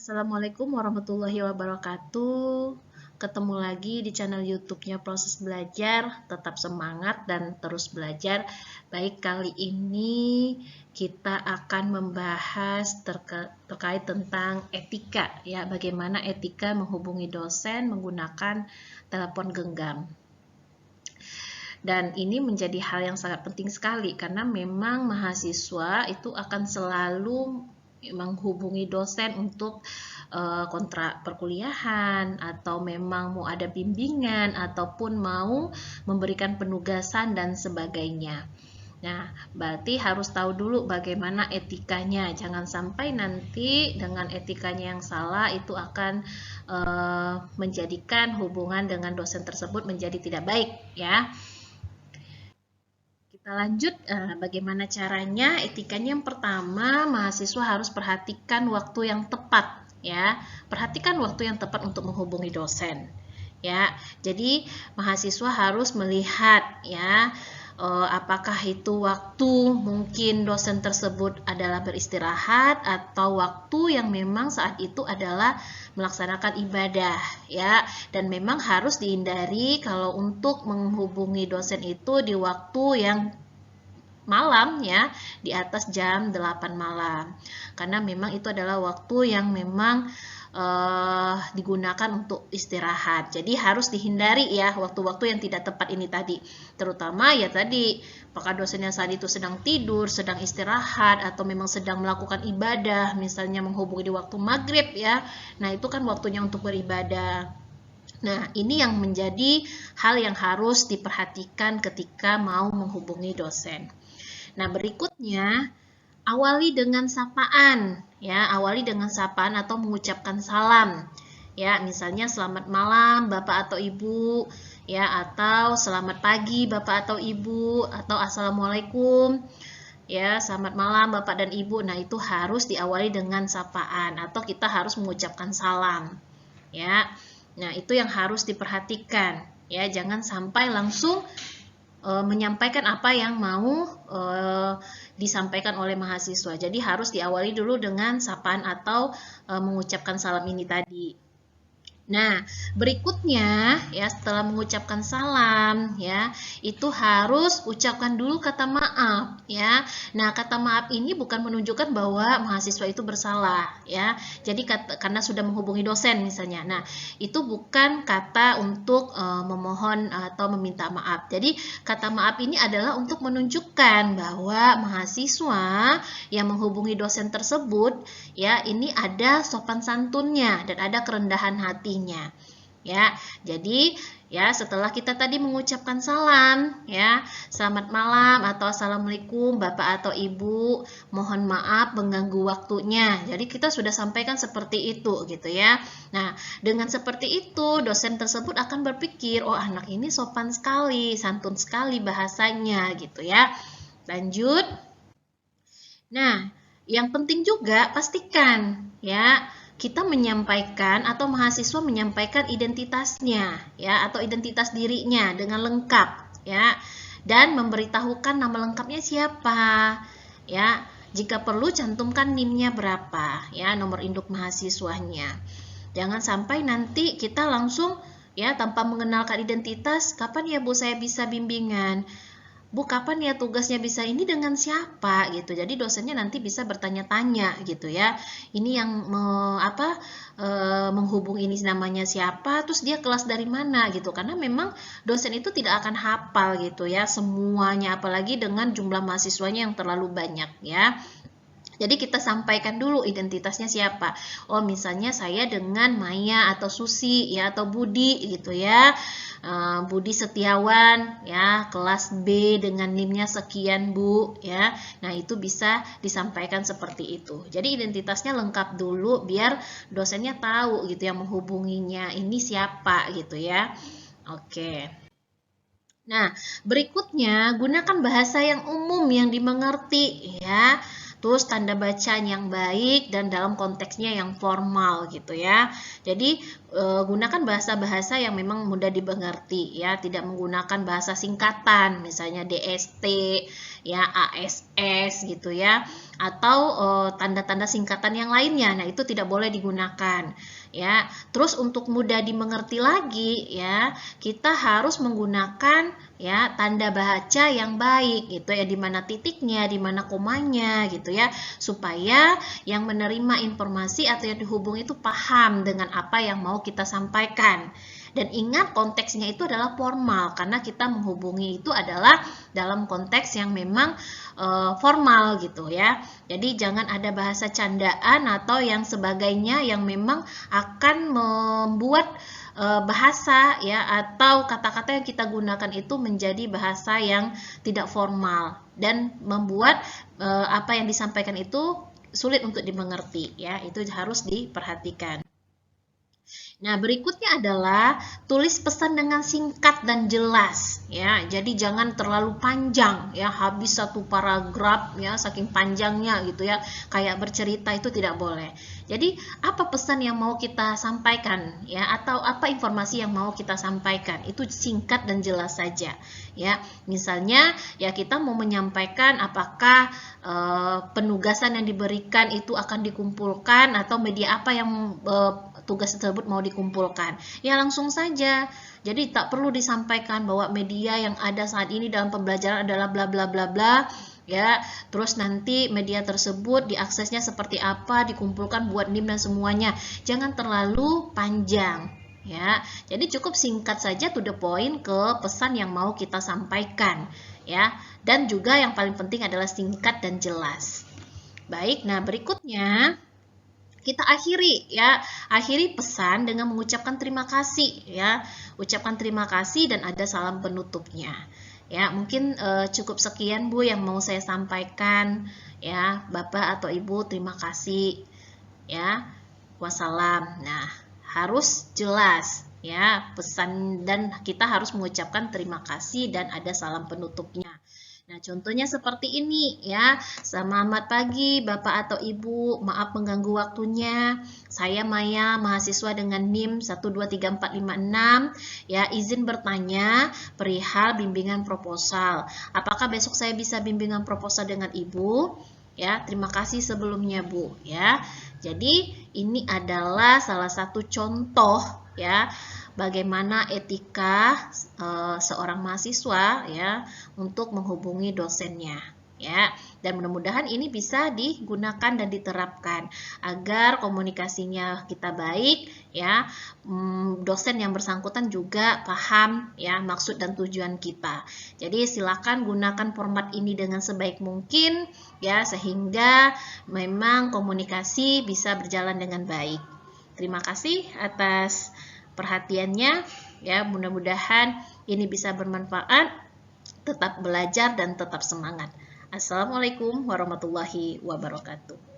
Assalamualaikum warahmatullahi wabarakatuh. Ketemu lagi di channel YouTube-nya Proses Belajar. Tetap semangat dan terus belajar. Baik, kali ini kita akan membahas terkait tentang etika, ya, bagaimana etika menghubungi dosen menggunakan telepon genggam. Dan ini menjadi hal yang sangat penting sekali karena memang mahasiswa itu akan selalu menghubungi dosen untuk kontrak perkuliahan atau memang mau ada bimbingan ataupun mau memberikan penugasan dan sebagainya. Nah, berarti harus tahu dulu bagaimana etikanya. Jangan sampai nanti dengan etikanya yang salah itu akan menjadikan hubungan dengan dosen tersebut menjadi tidak baik, ya. Kita lanjut, bagaimana caranya? Etikanya yang pertama, mahasiswa harus perhatikan waktu yang tepat, ya. Perhatikan waktu yang tepat untuk menghubungi dosen, ya. Jadi mahasiswa harus melihat, ya, apakah itu waktu mungkin dosen tersebut adalah beristirahat atau waktu yang memang saat itu adalah melaksanakan ibadah, ya. Dan memang harus dihindari kalau untuk menghubungi dosen itu di waktu yang malam, ya, di atas jam 8 malam. Karena memang itu adalah waktu yang memang digunakan untuk istirahat. Jadi harus dihindari, ya, waktu-waktu yang tidak tepat ini tadi. Terutama ya tadi, apakah dosennya saat itu sedang tidur, sedang istirahat, atau memang sedang melakukan ibadah, misalnya menghubungi di waktu maghrib, ya. Nah, itu kan waktunya untuk beribadah. Nah, ini yang menjadi hal yang harus diperhatikan ketika mau menghubungi dosen. Nah, berikutnya awali dengan sapaan, ya, awali dengan sapaan atau mengucapkan salam, ya, misalnya selamat malam Bapak atau Ibu, ya, atau selamat pagi Bapak atau Ibu, atau assalamualaikum, ya, selamat malam Bapak dan Ibu. Nah, itu harus diawali dengan sapaan atau kita harus mengucapkan salam, ya. Nah, itu yang harus diperhatikan, ya, jangan sampai langsung menyampaikan apa yang mau disampaikan oleh mahasiswa. Jadi harus diawali dulu dengan sapaan atau mengucapkan salam ini tadi. Nah, berikutnya, ya, setelah mengucapkan salam, ya, itu harus ucapkan dulu kata maaf, ya. Nah, kata maaf ini bukan menunjukkan bahwa mahasiswa itu bersalah, ya. Jadi karena sudah menghubungi dosen misalnya. Nah, itu bukan kata untuk memohon atau meminta maaf. Jadi kata maaf ini adalah untuk menunjukkan bahwa mahasiswa yang menghubungi dosen tersebut, ya, ini ada sopan santunnya dan ada kerendahan hatinya, ya. Jadi, ya, setelah kita tadi mengucapkan salam, ya, selamat malam atau assalamualaikum Bapak atau Ibu, mohon maaf mengganggu waktunya. Jadi kita sudah sampaikan seperti itu, gitu, ya. Nah, dengan seperti itu dosen tersebut akan berpikir, oh, anak ini sopan sekali, santun sekali bahasanya, gitu, ya. Lanjut. Nah, yang penting juga pastikan, ya, kita menyampaikan atau mahasiswa menyampaikan identitasnya, ya, atau identitas dirinya dengan lengkap, ya, dan memberitahukan nama lengkapnya siapa, ya. Jika perlu cantumkan NIM-nya berapa, ya, nomor induk mahasiswanya. Jangan sampai nanti kita langsung, ya, tanpa mengenalkan identitas, kapan ya Bu saya bisa bimbingan? Bu, kapan ya tugasnya bisa ini dengan siapa gitu. Jadi dosennya nanti bisa bertanya-tanya gitu, ya. Ini yang menghubungi ini namanya siapa, terus dia kelas dari mana gitu. Karena memang dosen itu tidak akan hafal gitu, ya, semuanya, apalagi dengan jumlah mahasiswanya yang terlalu banyak, ya. Jadi kita sampaikan dulu identitasnya siapa. Oh, misalnya saya dengan Maya atau Susi, ya, atau Budi gitu, ya. Budi Setiawan, ya, kelas B dengan NIM-nya sekian Bu, ya. Nah, itu bisa disampaikan seperti itu. Jadi identitasnya lengkap dulu biar dosennya tahu gitu yang menghubunginya ini siapa gitu, ya. Oke. Nah, berikutnya gunakan bahasa yang umum yang dimengerti, ya. Terus tanda bacaan yang baik dan dalam konteksnya yang formal gitu, ya. Jadi gunakan bahasa-bahasa yang memang mudah dimengerti, ya. Tidak menggunakan bahasa singkatan, misalnya DST, ya ASS gitu ya, atau tanda-tanda singkatan yang lainnya. Nah, itu tidak boleh digunakan ya. Terus untuk mudah dimengerti lagi ya, kita harus menggunakan ya tanda baca yang baik gitu ya, di mana titiknya, di mana komanya gitu ya, supaya yang menerima informasi atau yang dihubungi itu paham dengan apa yang mau kita sampaikan. Dan ingat, konteksnya itu adalah formal karena kita menghubungi itu adalah dalam konteks yang memang formal gitu ya. Jadi jangan ada bahasa candaan atau yang sebagainya yang memang akan membuat bahasa ya atau kata-kata yang kita gunakan itu menjadi bahasa yang tidak formal dan membuat apa yang disampaikan itu sulit untuk dimengerti ya. Itu harus diperhatikan. Nah, berikutnya adalah tulis pesan dengan singkat dan jelas ya. Jadi jangan terlalu panjang ya, habis satu paragraf ya, saking panjangnya gitu ya. Kayak bercerita itu tidak boleh. Jadi, apa pesan yang mau kita sampaikan ya, atau apa informasi yang mau kita sampaikan? Itu singkat dan jelas saja ya. Misalnya ya, kita mau menyampaikan apakah penugasan yang diberikan itu akan dikumpulkan atau media apa yang tugas tersebut mau dikumpulkan. Ya, langsung saja. Jadi tak perlu disampaikan bahwa media yang ada saat ini dalam pembelajaran adalah bla bla bla bla ya. Terus nanti media tersebut diaksesnya seperti apa, dikumpulkan buat NIM dan semuanya. Jangan terlalu panjang ya. Jadi cukup singkat saja, to the point, ke pesan yang mau kita sampaikan ya. Dan juga yang paling penting adalah singkat dan jelas. Baik, nah berikutnya kita akhiri ya, akhiri pesan dengan mengucapkan terima kasih ya, ucapkan terima kasih dan ada salam penutupnya ya. Mungkin cukup sekian Bu yang mau saya sampaikan ya, Bapak atau Ibu, terima kasih ya, wassalam. Nah, harus jelas ya pesan dan kita harus mengucapkan terima kasih dan ada salam penutupnya. Nah, contohnya seperti ini ya. Selamat pagi Bapak atau Ibu, maaf mengganggu waktunya. Saya Maya, mahasiswa dengan NIM 1234556. Ya, izin bertanya perihal bimbingan proposal. Apakah besok saya bisa bimbingan proposal dengan Ibu? Ya, terima kasih sebelumnya Bu ya. Jadi, ini adalah salah satu contoh ya, bagaimana etika seorang mahasiswa ya untuk menghubungi dosennya ya. Dan mudah-mudahan ini bisa digunakan dan diterapkan agar komunikasinya kita baik ya. Dosen yang bersangkutan juga paham ya maksud dan tujuan kita. Jadi silakan gunakan format ini dengan sebaik mungkin ya, sehingga memang komunikasi bisa berjalan dengan baik. Terima kasih atas perhatiannya ya, mudah-mudahan ini bisa bermanfaat. Tetap belajar dan tetap semangat. Assalamualaikum warahmatullahi wabarakatuh.